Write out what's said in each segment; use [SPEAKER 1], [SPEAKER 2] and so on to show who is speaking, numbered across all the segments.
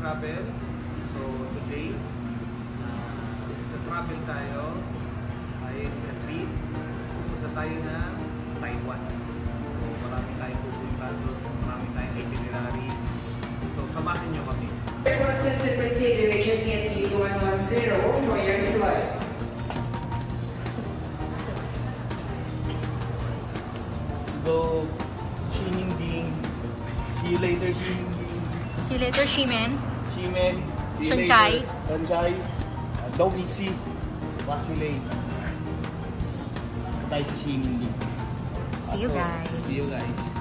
[SPEAKER 1] travel. So today, travel tayo ay sa trip. Pupunta tayo na Taiwan. So marami tayong pupunta doon. Marami tayong itinerary. So samahan nyo kami.
[SPEAKER 2] Requested to proceed to HMT 110 for your flight.
[SPEAKER 1] Let's go. Xininding. See you later, Xininding.
[SPEAKER 3] See you later, Shimen.
[SPEAKER 1] Shimen. See you
[SPEAKER 3] Sunchai.
[SPEAKER 1] later. Sunchai. Dawisi. Wasilay. Tayo sa Xininding.
[SPEAKER 3] See you guys.
[SPEAKER 1] See you guys.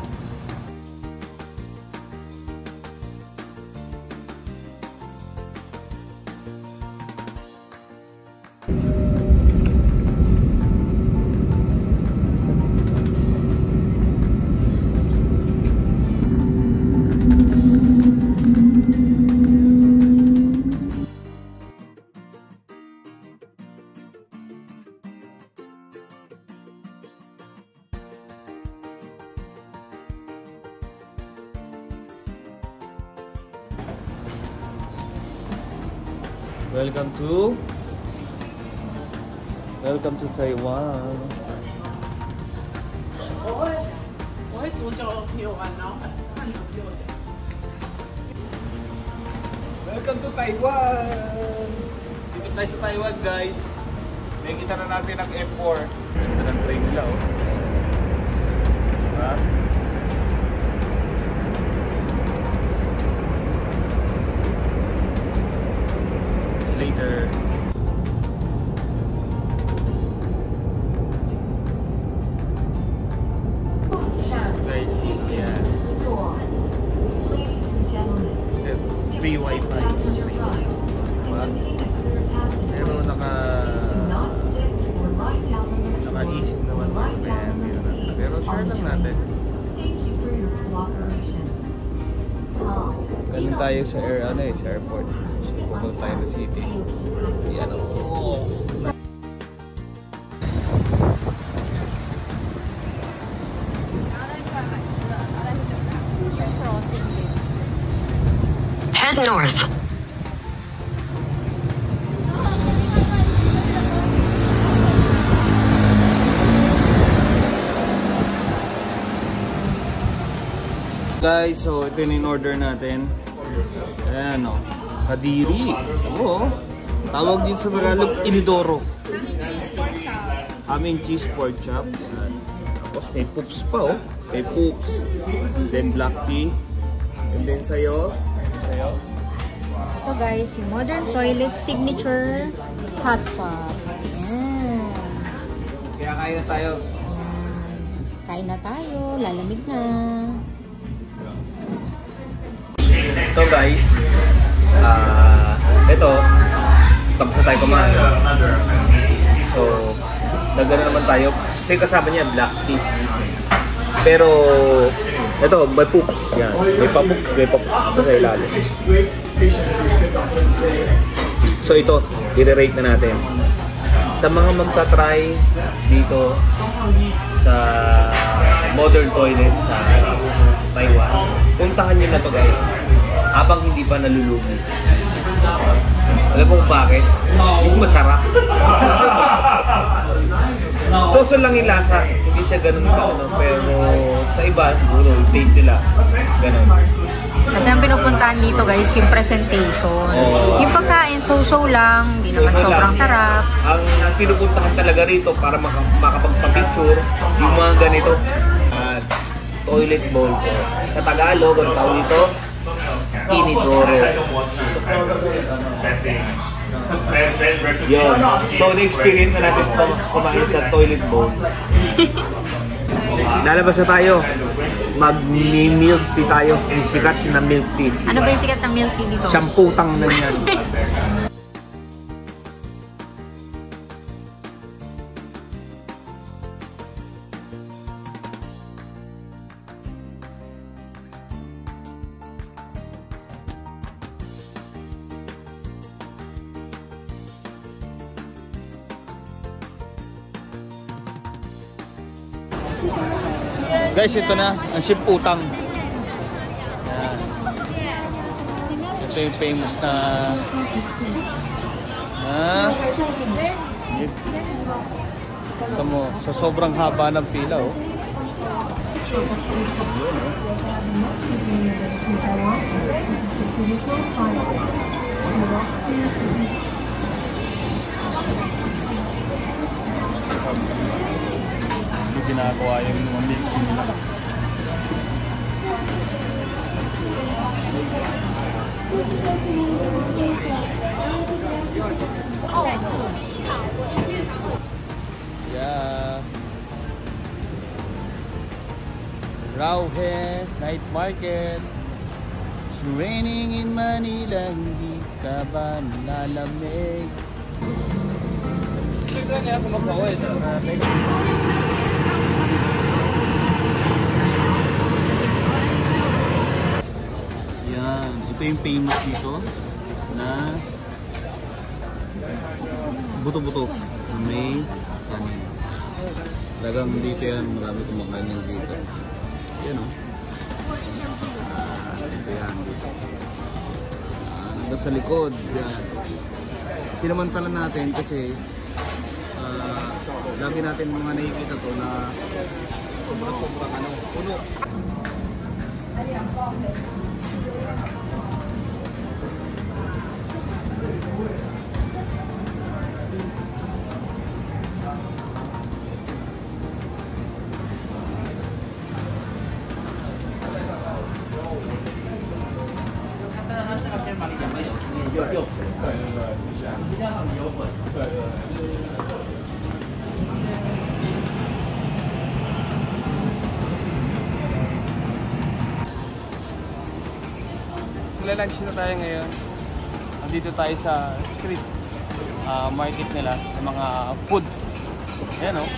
[SPEAKER 1] Welcome to Taiwan. Welcome to Taiwan. Dito tayo sa Taiwan, guys. Nakikita na natin ang F4. Ganda ng train nila, oh. Diba? Later. Guys, yeah. Free wifi. Pero naka-isip naman natin. Pero share lang natin. Galing tayo sa sa airport. Pupunta tayo sa city. Yan o.
[SPEAKER 2] Head north.
[SPEAKER 1] Guys, so ito yung in-order natin. Ayan o. Kadiri. Ito, tawag din sa Tagalog, inidoro. Aming cheese pork chop. Tapos may poops pa, oh. May poops. And then black tea. And then sa'yo.
[SPEAKER 3] Ito guys, yung Modern Toilet Signature Hot Pot. Ayan.
[SPEAKER 1] Kaya kain na tayo.
[SPEAKER 3] Ayan. Kain na tayo. Lalamig na.
[SPEAKER 1] So guys, ito, tapos na tayo kumain. So, nagana naman tayo. Kasi kasama niya black tea. Pero, ito, may poops. Yan. May poops sa ilalim. So ito, i-rate na natin. Sa mga magta-try dito sa modern toilet sa Taiwan, puntahan nyo na to guys. Habang hindi pa nalulugi. Alam mo kung bakit? Hindi masarap. So lang yung lasa. Hindi siya ganun ka, no? Pero sa iba, siguro, yung taste nila, ganun.
[SPEAKER 3] Kasi ang pinupuntahan dito guys, yung presentation. Yung pagkain, so-so lang. Hindi naman sobrang sarap.
[SPEAKER 1] Ang pinupuntahan talaga rito para makapagpa-picture, yung mga ganito. Toilet bowl. Sa Tagalog, ang tawag dito, inidoro. Yun. So, na-experience na natin kumain sa toilet bowl. Lalabas na tayo. Mag-milk tea tayo. Yung sikat na milk tea.
[SPEAKER 3] Ano ba yung sikat na milk tea dito?
[SPEAKER 1] Shamputang na yan. Guys, ito na ang ship utang. Ito yung famous na sa sobrang haba ng pila, oh. Hindi ginagawa yung mga milk nila. Yeah. Rauhe Night Market. It's raining in Manila, hindi ka ba lalamig? Yan, ito yung famous dito na buto-buto. May kanin. Talagang dito yan, marami kumakain yan dito. Yan, o. Ito yan. Hanggang sa likod. Yan. Sinamantalan natin kasi lagi natin mga nakikita to na sobrang puno. Lunch na tayo ngayon. Nandito tayo sa street market nila ng mga food. Ayan, oh.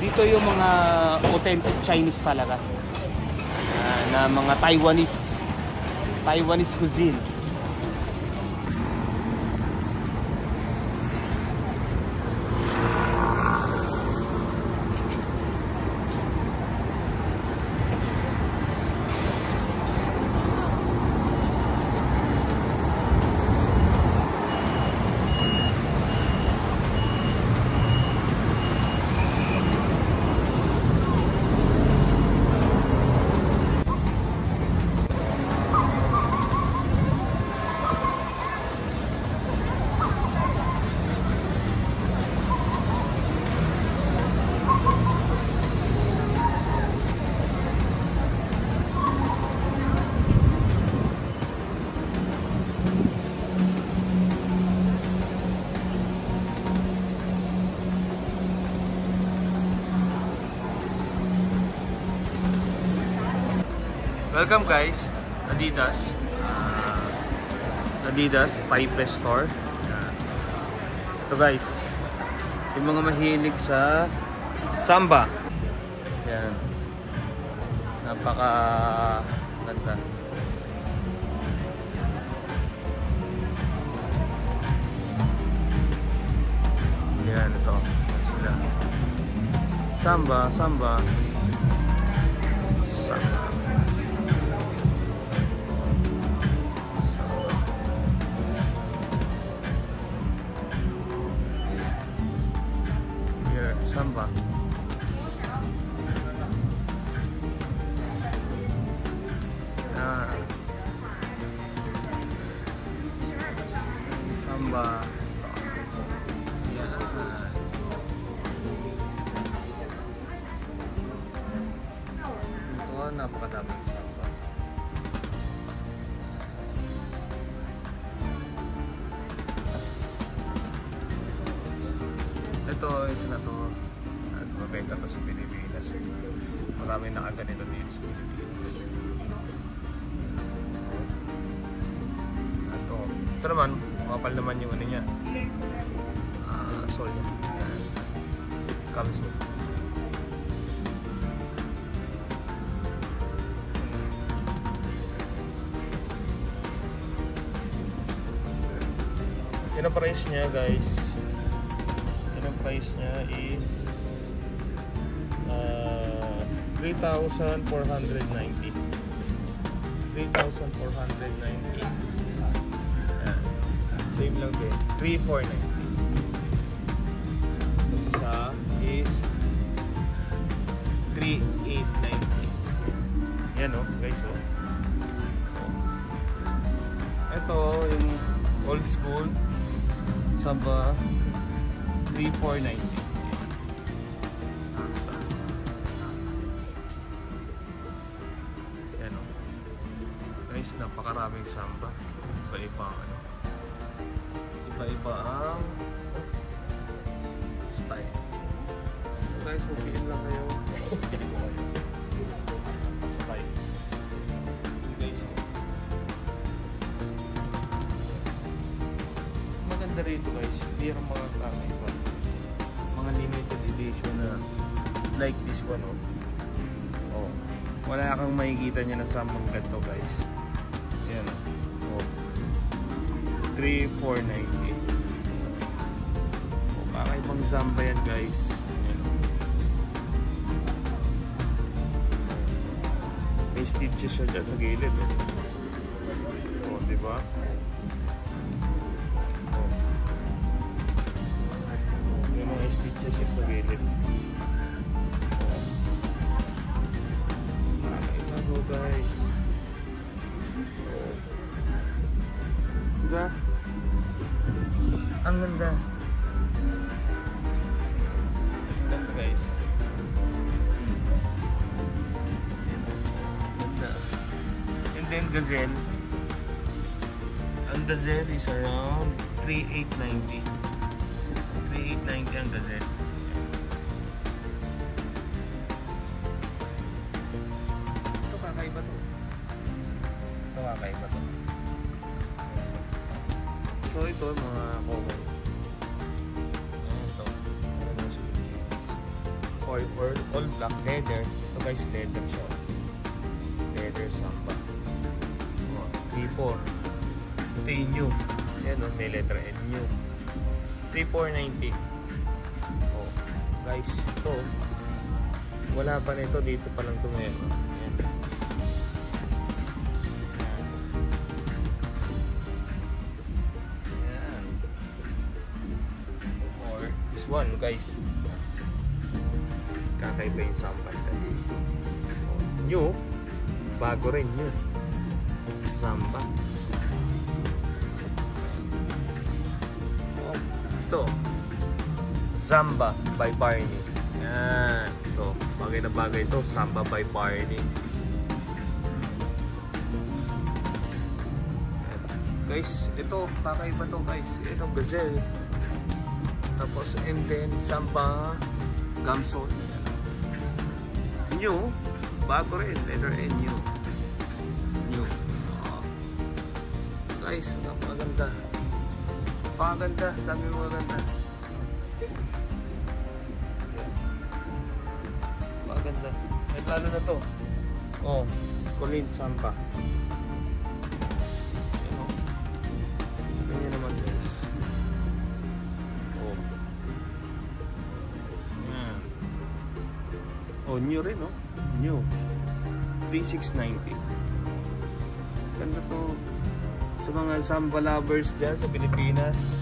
[SPEAKER 1] Dito yung mga authentic Chinese talaga. Na mga Taiwanese cuisine. Welcome guys, Adidas Taipei Store. Ito guys, yung mga mahilig sa samba. Yan. Napaka ganda. Yan, ito sila. Samba. Samba. Samba. Yan. Ito, napakadaming samba. Ito, isa na to. Mabenta to sa Pilipinas. Maraming nakaganito dito sa Pilipinas. Ito naman, makapal naman yung ano niya. Sole niya. Comes with. Yan ang price niya guys. Yan ang price niya is 3,490. 3,490. Yan. Same lang din. 3,490. Yung isa is 3,890. Yan o, guys o. Ito yung old school Samba 3,490. Yan o. Guys, napakaraming Samba. Iba-iba ang ano. Iba-iba ang style. So guys, pupiliin lang kayo. Pili ko kayo. Sabay. Guys, maganda rito guys. Hindi yung mga kakaiba. Mga limited edition na like this one oh. Wala kang makikita niya na samang ganito guys. Yan oh. 3,490. Oh, kakaibang Samba yan guys. May stitches siya dyan sa gilid oh, diba? Oh. May mga stitches siya sa gilid oh. Nakakaiba guys oh. Diba? Ang ganda. Ang ganda guys. Then Gazelle, ang Gazelle is around 3,890. 3,890 ang Gazelle. Ito kakaiba to. Ito kakaiba to. So ito mga common. Ito. Or all black leather. Ito guys, leather siya. Leather Samba. 3,400. Ito yung new. Ayan o, may letter N, new. 3,490. Oh, guys, ito. Wala pa nito. Dito pa lang ito ngayon. Ayan. Ayan. Or this one, guys. Kakaiba yung Samba. Oh, new. Bago rin, new. Samba. Oh, ito. Samba by Barney. Yan. Ito. Bagay na bagay ito. Samba by Barney. Guys, ito. Kakaiba to guys. Ito, Gazelle. Tapos, and then, Samba Gamsol. New. Bago rin. Letter N, new. New. Guys, maganda. Paganda, dami maganda. Maganda. At lalo na to. Oh, Colleen Samba. Ayan o. Ganyan naman guys. Oh. Ayan. Oh, new rin oh. New. 3,690. Ganda to. Sa mga Samba lovers dyan sa Pilipinas,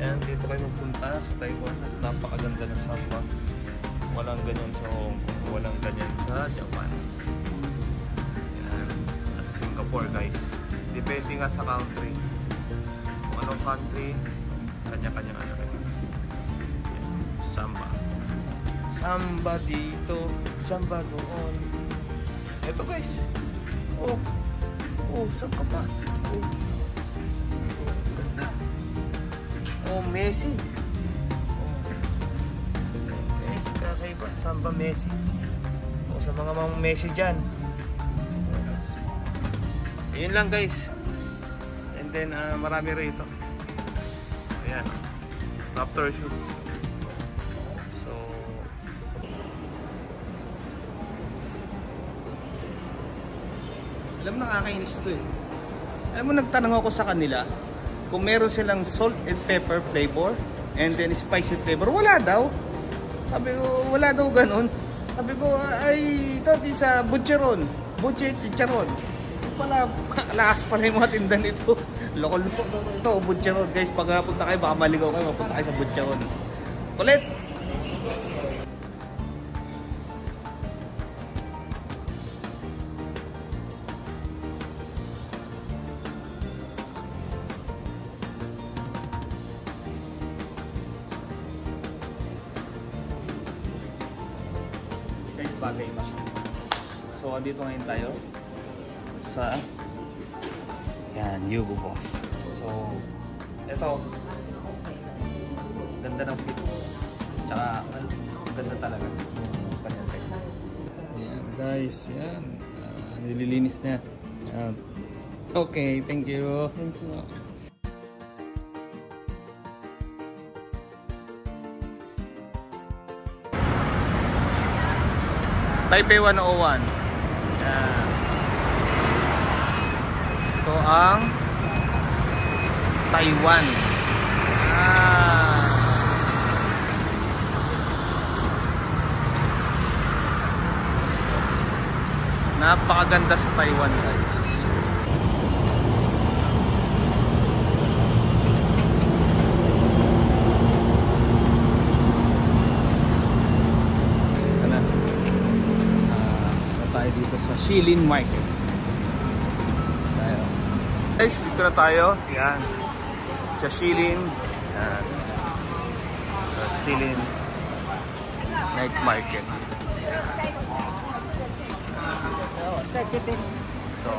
[SPEAKER 1] ayan, dito kayo magpunta sa Taiwan at napakaganda ng Samba. Walang ganyan sa Hong Kong, walang ganyan sa Japan. Ayan, at sa Singapore guys. Depende nga sa country. Kung anong country, kanya-kanya ano rin. Ayan, Samba. Samba dito, Samba doon. Ito guys. Oh, saan ka pa? Oh. Oh, Messi. Oh. Messi, kakaiba. Samba Messi. O, sa mga Messi dyan. Ayun lang guys. And then, marami rito. Ayan. Raptor shoes. So, alam mo, nakakainis to eh. Alam mo, nagtanong ako sa kanila kung meron silang salt and pepper flavor and then spicy flavor. Wala daw. Sabi ko, wala daw ganun. Sabi ko, ay, ito din sa Butcheron. Butche Chicharon. pala, lakas pala yung mga tinda nito. Loko-loko. Ito, Butcheron guys. Pag punta kayo, baka maligaw kayo, mapunta kayo sa Butcheron. Kulit! Guys, bagay na. So, andito ngayon tayo sa yan, Hugo Boss. So, ito ganda ng fit. Tsaka, ganda talaga. Yan, guys. Yan. Nililinis na. Yan. Okay, thank you. Thank you. Taipei 101. Yan. Ito ang Taiwan. Napakaganda sa Taiwan, guys. Tayo dito sa Shilin Market. Guys, dito na tayo. Yan. Sa Shilin. Yan. Sa Shilin Night Market. Ito.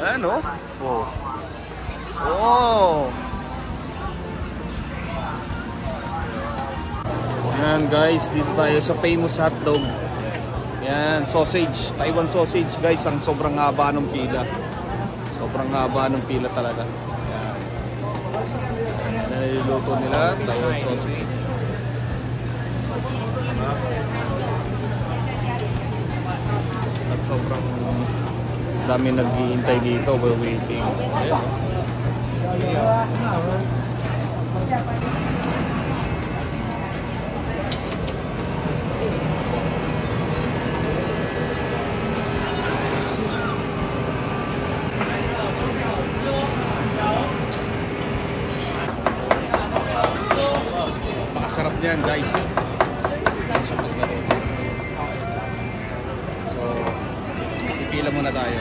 [SPEAKER 1] Ano? Oh. Oh. Yan guys, dito tayo sa famous hotdog. Yan, sausage, Taiwan sausage guys, ang sobrang haba ng pila. Sobrang haba ng pila talaga. Yan. Niluluto nila, Taiwan sausage. At sobrang dami naghihintay dito, we're waiting. Ayan. Sarap niyan guys. So, pipila muna tayo.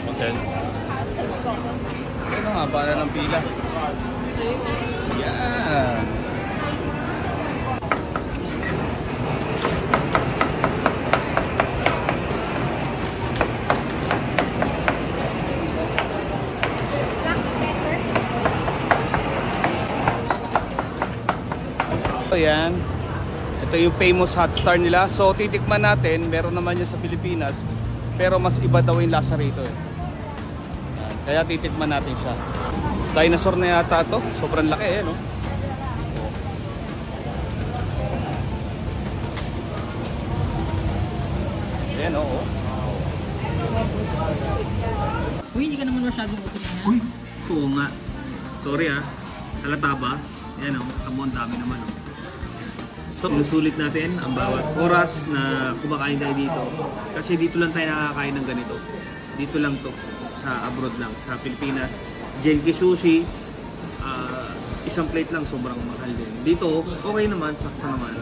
[SPEAKER 1] Okay. Ano nga ba na ng pila? Yan. Yan. Ito yung famous hot star nila. So titikman natin, meron naman yan sa Pilipinas, pero mas iba daw yung lasa rito eh. Kaya titikman natin siya. Dinosaur na yata ito. Sobrang laki eh, no? Ayan, oo.
[SPEAKER 3] Uy, hindi ka naman masyadong open na.
[SPEAKER 1] Uy, oo nga. Sorry ah. Halata ba? Ayan o, ang dami naman o. So, inusulit natin ang bawat oras na kumakain tayo dito. Kasi dito lang tayo nakakain ng ganito. Dito lang to sa abroad lang, sa Pilipinas. Genki sushi, isang plate lang, sobrang mahal din. Dito, okay naman, sakto naman.